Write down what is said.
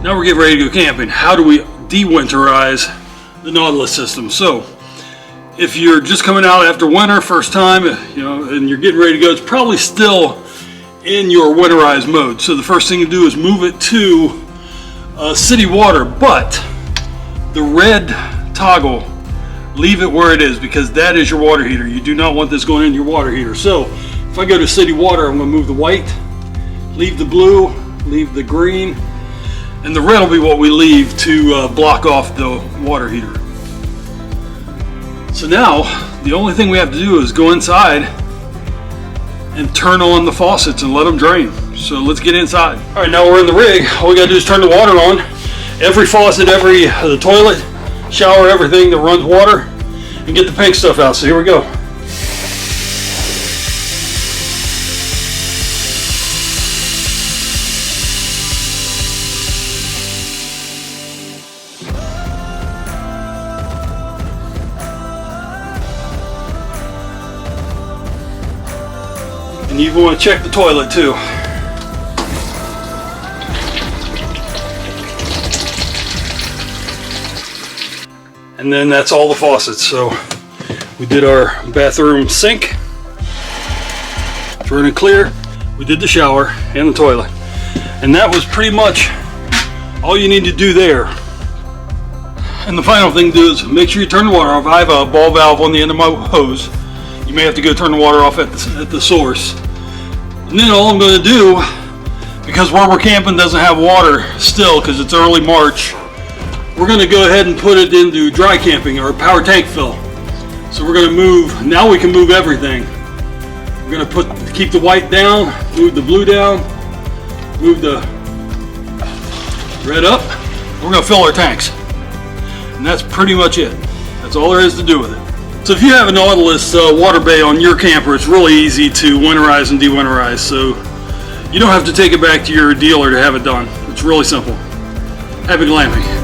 Now we're getting ready to go camping. How do we de-winterize the Nautilus system? So, if you're just coming out after winter, first time, and you're getting ready to go, it's probably still in your winterize mode. So the first thing to do is move it to city water, but the red toggle, leave it where it is, because that is your water heater. You do not want this going in your water heater. So if I go to city water, I'm going to move the white, leave the blue, leave the green, and the red will be what we leave to block off the water heater. So now the only thing we have to do is go inside and turn on the faucets and let them drain. So let's get inside. All right, now we're in the rig. All we gotta do is turn the water on. Every faucet, the toilet, shower, everything that runs water, and get the pink stuff out. So here we go. And you want to check the toilet too. And then that's all the faucets. So we did our bathroom sink, it's running clear. We did the shower and the toilet. And that was pretty much all you need to do there. And the final thing to do is make sure you turn the water off. I have a ball valve on the end of my hose. You may have to go turn the water off at the source. And then all I'm going to do, because where we're camping doesn't have water still because it's early March, we're going to go ahead and put it into dry camping or power tank fill. So we're going to move, now we can move everything. We're going to keep the white down, move the blue down, move the red up. We're going to fill our tanks. And that's pretty much it. That's all there is to do with it. So if you have a Nautilus water bay on your camper, it's really easy to winterize and de-winterize. So you don't have to take it back to your dealer to have it done. It's really simple. Happy glamping.